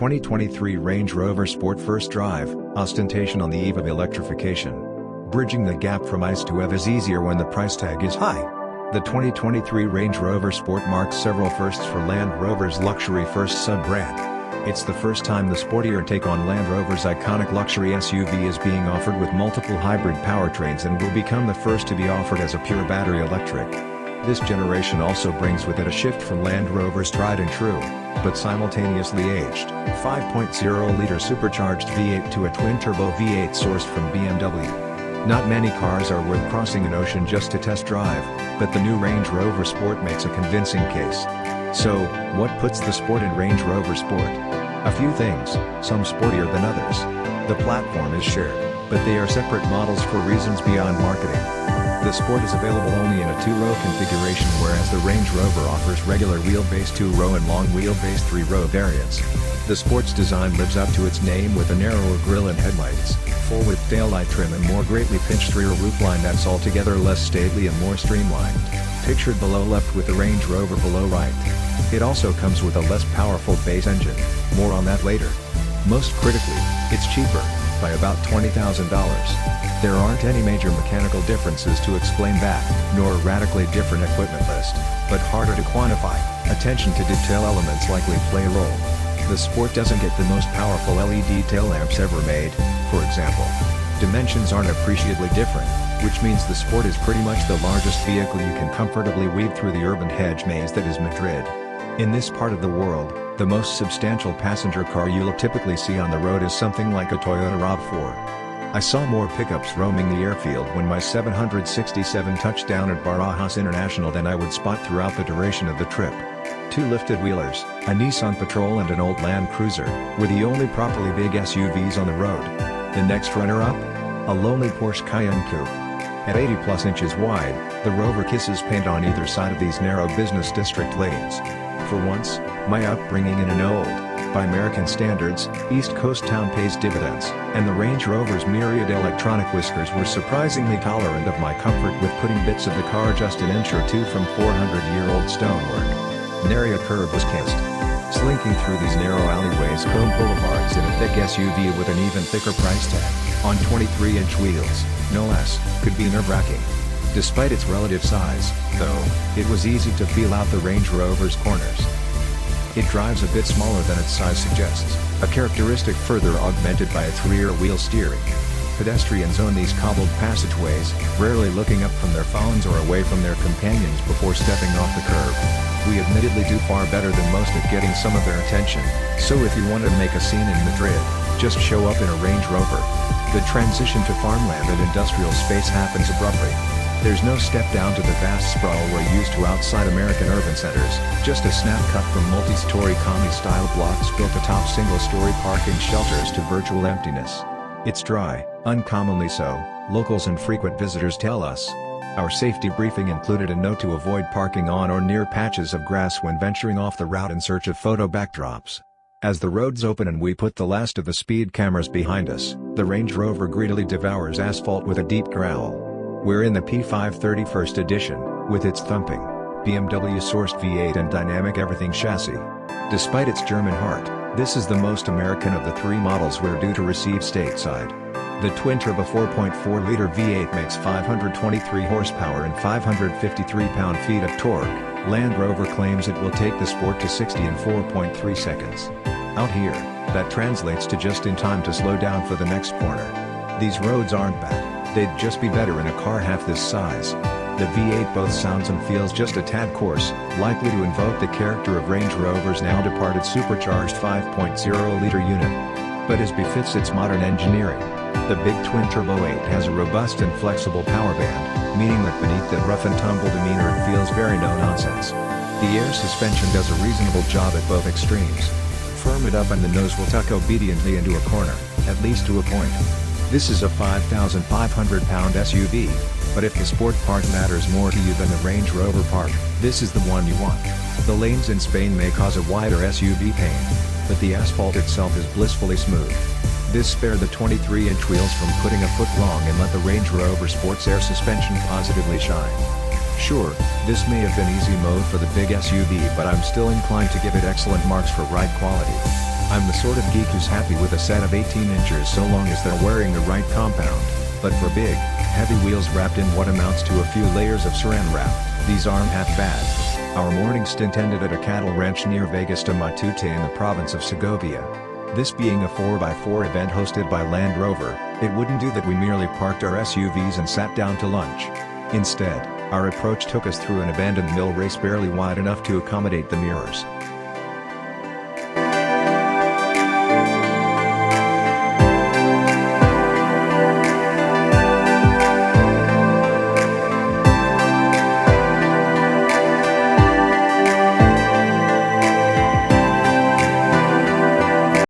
2023 Range Rover Sport First Drive, Ostentation on the eve of electrification. Bridging the gap from ICE to EV is easier when the price tag is high. The 2023 Range Rover Sport marks several firsts for Land Rover's luxury first sub-brand. It's the first time the sportier take on Land Rover's iconic luxury SUV is being offered with multiple hybrid powertrains and will become the first to be offered as a pure battery electric. This generation also brings with it a shift from Land Rover's tried and true, but simultaneously aged, 5.0-liter supercharged V8 to a twin-turbo V8 sourced from BMW. Not many cars are worth crossing an ocean just to test drive, but the new Range Rover Sport makes a convincing case. So, what puts the Sport in Range Rover Sport? A few things, some sportier than others. The platform is shared, but they are separate models for reasons beyond marketing. The Sport is available only in a 2-row configuration, whereas the Range Rover offers regular wheelbase 2-row and long wheelbase 3-row variants. The Sport's design lives up to its name with a narrower grille and headlights, full-width taillight trim and more greatly pinched rear roofline that's altogether less stately and more streamlined, pictured below left with the Range Rover below right. It also comes with a less powerful base engine, more on that later. Most critically, it's cheaper, by about $20,000. There aren't any major mechanical differences to explain that, nor a radically different equipment list, but harder to quantify. Attention to detail elements likely play a role. The Sport doesn't get the most powerful LED tail lamps ever made, for example. Dimensions aren't appreciably different, which means the Sport is pretty much the largest vehicle you can comfortably weave through the urban hedge maze that is Madrid. In this part of the world, the most substantial passenger car you'll typically see on the road is something like a Toyota RAV4. I saw more pickups roaming the airfield when my 767 touched down at Barajas International than I would spot throughout the duration of the trip. 2 lifted wheelers, a Nissan Patrol and an old Land Cruiser, were the only properly big SUVs on the road. The next runner-up? A lonely Porsche Cayenne Coupe. At 80+ inches wide, the Rover kisses paint on either side of these narrow business district lanes. For once, my upbringing in an old, by American standards, East Coast town pays dividends, and the Range Rover's myriad electronic whiskers were surprisingly tolerant of my comfort with putting bits of the car just an inch or two from 400-year-old stonework. Nary a curb was kissed. Slinking through these narrow alleyways comb boulevards in a thick SUV with an even thicker price tag, on 23-inch wheels, no less, could be nerve-wracking. Despite its relative size, though, it was easy to feel out the Range Rover's corners. It drives a bit smaller than its size suggests, a characteristic further augmented by its rear-wheel steering. Pedestrians own these cobbled passageways, rarely looking up from their phones or away from their companions before stepping off the curb. We admittedly do far better than most at getting some of their attention, so if you want to make a scene in Madrid, just show up in a Range Rover. The transition to farmland and industrial space happens abruptly. There's no step down to the vast sprawl we're used to outside American urban centers, just a snap cut from multi-story commie-style blocks built atop single-story parking shelters to virtual emptiness. It's dry, uncommonly so, locals and frequent visitors tell us. Our safety briefing included a note to avoid parking on or near patches of grass when venturing off the route in search of photo backdrops. As the roads open and we put the last of the speed cameras behind us, the Range Rover greedily devours asphalt with a deep growl. We're in the P5 31st edition, with its thumping, BMW-sourced V8 and dynamic everything chassis. Despite its German heart, this is the most American of the 3 models we're due to receive stateside. The twin-turbo 4.4-liter V8 makes 523 horsepower and 553 pound-feet of torque. Land Rover claims it will take the Sport to 60 in 4.3 seconds. Out here, that translates to just in time to slow down for the next corner. These roads aren't bad, they'd just be better in a car half this size. The V8 both sounds and feels just a tad coarse, likely to invoke the character of Range Rover's now departed supercharged 5.0-liter unit. But as befits its modern engineering, the big twin-turbo 8 has a robust and flexible power band, meaning that beneath that rough-and-tumble demeanor it feels very no-nonsense. The air suspension does a reasonable job at both extremes. Firm it up and the nose will tuck obediently into a corner, at least to a point. This is a 5,500-pound SUV, but if the Sport part matters more to you than the Range Rover part, this is the one you want. The lanes in Spain may cause a wider SUV pain, but the asphalt itself is blissfully smooth. This spared the 23-inch wheels from putting a foot wrong and let the Range Rover Sport's air suspension positively shine. Sure, this may have been easy mode for the big SUV, but I'm still inclined to give it excellent marks for ride quality. I'm the sort of geek who's happy with a set of 18 inches so long as they're wearing the right compound, but for big, heavy wheels wrapped in what amounts to a few layers of saran wrap, these aren't half bad. Our morning stint ended at a cattle ranch near Vegas de Matute in the province of Segovia. This being a 4x4 event hosted by Land Rover, it wouldn't do that we merely parked our SUVs and sat down to lunch. Instead, our approach took us through an abandoned mill race barely wide enough to accommodate the mirrors.